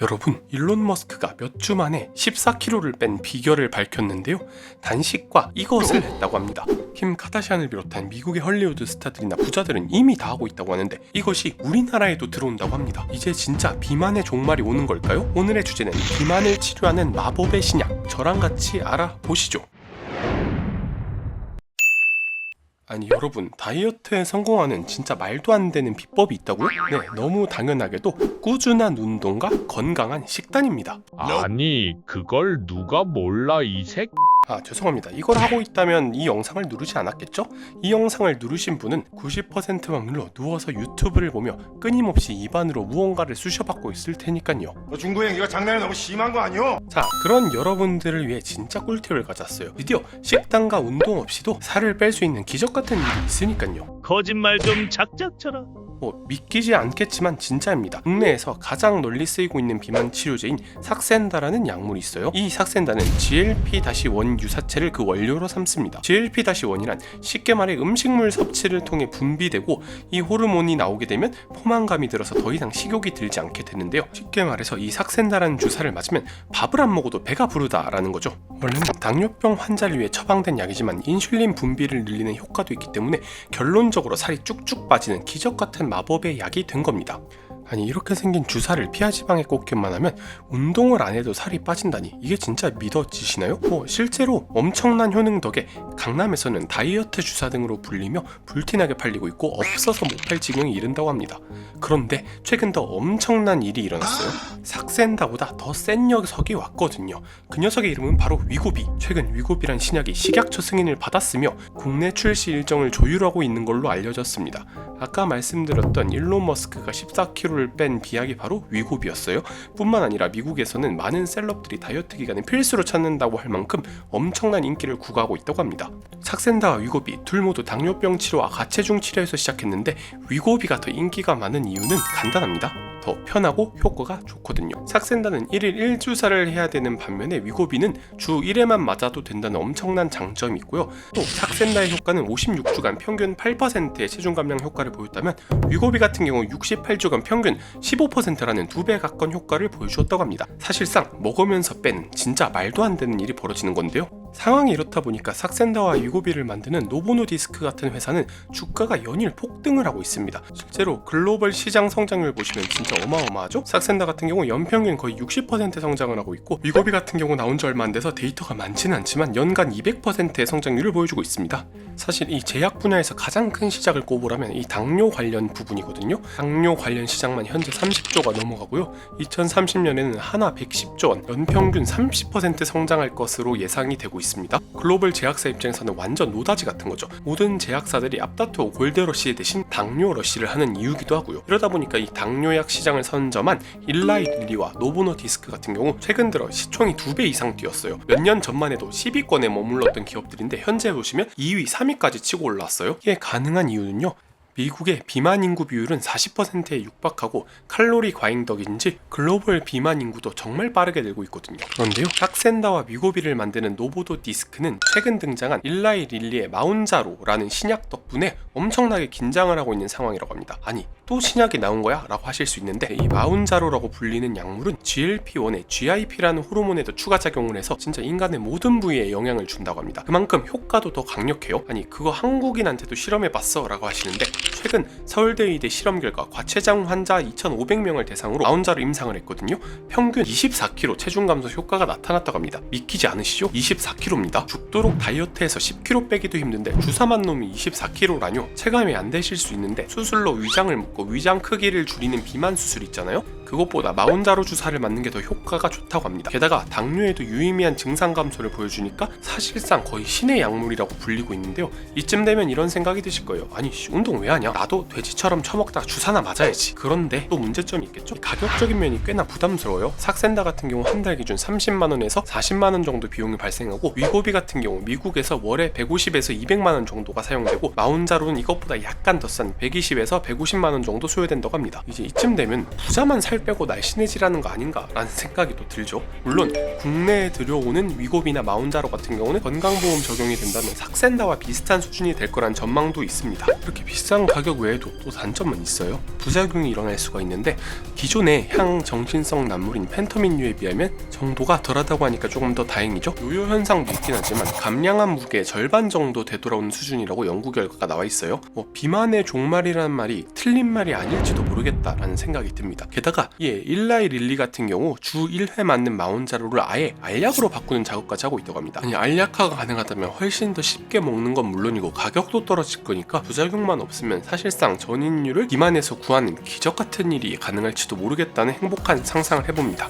여러분, 일론 머스크가 몇 주 만에 14kg를 뺀 비결을 밝혔는데요. 단식과 이것을 했다고 합니다. 킴 카다시안을 비롯한 미국의 헐리우드 스타들이나 부자들은 이미 다 하고 있다고 하는데 이것이 우리나라에도 들어온다고 합니다. 이제 진짜 비만의 종말이 오는 걸까요? 오늘의 주제는 비만을 치료하는 마법의 신약, 저랑 같이 알아보시죠. 아니 여러분, 다이어트에 성공하는 진짜 말도 안 되는 비법이 있다고요? 네, 너무 당연하게도 꾸준한 운동과 건강한 식단입니다. 아니 그걸 누가 몰라 이 새끼. 죄송합니다. 이걸 하고 있다면 이 영상을 누르지 않았겠죠? 이 영상을 누르신 분은 90% 확률로 누워서 유튜브를 보며 끊임없이 입안으로 무언가를 쑤셔받고 있을 테니까요. 너 중도 행위가 장난이 너무 심한 거 아니오? 자, 그런 여러분들을 위해 진짜 꿀팁을 가졌어요. 드디어 식단과 운동 없이도 살을 뺄 수 있는 기적 같은 일이 있으니까요. 거짓말 좀 작작 쳐라. 믿기지 않겠지만 진짜입니다. 국내에서 가장 널리 쓰이고 있는 비만 치료제인 삭센다라는 약물이 있어요. 이 삭센다는 GLP-1 유사체를 그 원료로 삼습니다. GLP-1이란 쉽게 말해 음식물 섭취를 통해 분비되고 이 호르몬이 나오게 되면 포만감이 들어서 더 이상 식욕이 들지 않게 되는데요. 쉽게 말해서 이 삭센다라는 주사를 맞으면 밥을 안 먹어도 배가 부르다라는 거죠. 원래는 당뇨병 환자를 위해 처방된 약이지만 인슐린 분비를 늘리는 효과도 있기 때문에 결론적으로 살이 쭉쭉 빠지는 기적 같은 마법의 약이 된 겁니다. 아니 이렇게 생긴 주사를 피하지방에 꽂기만 하면 운동을 안 해도 살이 빠진다니 이게 진짜 믿어지시나요? 실제로 엄청난 효능 덕에 강남에서는 다이어트 주사 등으로 불리며 불티나게 팔리고 있고 없어서 못 팔 지경에 이른다고 합니다. 그런데 최근 더 엄청난 일이 일어났어요. 삭센다보다 더 센 녀석이 왔거든요. 그 녀석의 이름은 바로 위고비. 최근 위고비란 신약이 식약처 승인을 받았으며 국내 출시 일정을 조율하고 있는 걸로 알려졌습니다. 아까 말씀드렸던 일론 머스크가 14kg를 뺀 비약이 바로 위고비였어요. 뿐만 아니라 미국에서는 많은 셀럽들이 다이어트 기간에 필수로 찾는다고 할 만큼 엄청난 인기를 구가하고 있다고 합니다. 삭센다와 위고비 둘 모두 당뇨병 치료와 가체중 치료에서 시작했는데 위고비가 더 인기가 많은 이유는 간단합니다. 더 편하고 효과가 좋거든요. 삭센다는 1일 1주사를 해야 되는 반면에 위고비는 주 1회만 맞아도 된다는 엄청난 장점이 있고요. 또 삭센다의 효과는 56주간 평균 8%의 체중 감량 효과를 보였다면 위고비 같은 경우 68주간 평균 15%라는 2배 가까운 효과를 보여주었다고 합니다. 사실상 먹으면서 뺀 진짜 말도 안 되는 일이 벌어지는 건데요. 상황이 이렇다 보니까 삭센다와 위고비를 만드는 노보노디스크 같은 회사는 주가가 연일 폭등을 하고 있습니다. 실제로 글로벌 시장 성장률 보시면 진짜 어마어마하죠? 삭센다 같은 경우 연평균 거의 60% 성장을 하고 있고 위고비 같은 경우 나온 지 얼마 안 돼서 데이터가 많지는 않지만 연간 200%의 성장률을 보여주고 있습니다. 사실 이 제약 분야에서 가장 큰 시장을 꼽으라면 이 당뇨 관련 부분이거든요. 당뇨 관련 시장만 현재 30조가 넘어가고요. 2030년에는 하나 110조 원, 연평균 30% 성장할 것으로 예상이 되고 있습니다. 글로벌 제약사 입장에서는 완전 노다지 같은 거죠. 모든 제약사들이 앞다투어 골드러시 대신 당뇨 러시를 하는 이유기도 하고요. 이러다 보니까 이 당뇨약 시장을 선점한 일라이 릴리와 노보노디스크 같은 경우 최근 들어 시총이 2배 이상 뛰었어요. 몇 년 전만 해도 10위권에 머물렀던 기업들인데 현재 보시면 2위, 3위까지 치고 올라왔어요. 이게 가능한 이유는요. 미국의 비만 인구 비율은 40%에 육박하고 칼로리 과잉 덕인지 글로벌 비만 인구도 정말 빠르게 늘고 있거든요. 그런데요, 삭센다와 위고비를 만드는 노보노디스크는 최근 등장한 일라이 릴리의 마운자로라는 신약 덕분에 엄청나게 긴장을 하고 있는 상황이라고 합니다. 아니 또 신약이 나온 거야? 라고 하실 수 있는데 이 마운자로라고 불리는 약물은 GLP-1의 GIP라는 호르몬에도 추가 작용을 해서 진짜 인간의 모든 부위에 영향을 준다고 합니다. 그만큼 효과도 더 강력해요. 아니 그거 한국인한테도 실험해봤어? 라고 하시는데 최근 서울대 의대 실험 결과 과체장 환자 2,500명을 대상으로 마운자로 임상을 했거든요. 평균 24kg 체중 감소 효과가 나타났다고 합니다. 믿기지 않으시죠? 24kg입니다. 죽도록 다이어트해서 10kg 빼기도 힘든데 주사만 놓으면 24kg라뇨? 체감이 안 되실 수 있는데 수술로 위장을 묶고 위장 크기를 줄이는 비만 수술 있잖아요? 그것보다 마운자로 주사를 맞는 게 더 효과가 좋다고 합니다. 게다가 당뇨에도 유의미한 증상 감소를 보여주니까 사실상 거의 신의 약물이라고 불리고 있는데요. 이쯤 되면 이런 생각이 드실 거예요. 아니 운동 왜 하냐? 나도 돼지처럼 처먹다가 주사나 맞아야지. 그런데 또 문제점이 있겠죠? 가격적인 면이 꽤나 부담스러워요. 삭센다 같은 경우 한 달 기준 30만원에서 40만원 정도 비용이 발생하고 위고비 같은 경우 미국에서 월에 150에서 200만원 정도가 사용되고 마운자로는 이것보다 약간 더 싼 120에서 150만원 정도 소요된다고 합니다. 이제 이쯤 되면 부자만 살 살 빼고 날씬해지라는 거 아닌가라는 생각이 또 들죠. 물론 국내에 들여오는 위고비나 마운자로 같은 경우는 건강보험 적용이 된다면 삭센다와 비슷한 수준이 될 거란 전망도 있습니다. 이렇게 비싼 가격 외에도 또 단점은 있어요. 부작용이 일어날 수가 있는데 기존의 향정신성 난물인 펜터민류에 비하면 정도가 덜하다고 하니까 조금 더 다행이죠. 요요 현상도 있긴 하지만 감량한 무게의 절반 정도 되돌아오는 수준이라고 연구 결과가 나와 있어요. 비만의 종말이라는 말이 틀린 말이 아닐지도 모르겠다라는 생각이 듭니다. 게다가 일라이 릴리 같은 경우 주 1회 맞는 마운자로를 아예 알약으로 바꾸는 작업까지 하고 있다고 합니다. 아니 알약화가 가능하다면 훨씬 더 쉽게 먹는 건 물론이고 가격도 떨어질 거니까 부작용만 없으면 사실상 전인류를 비만에서 구하는 기적 같은 일이 가능할지도 모르겠다는 행복한 상상을 해봅니다.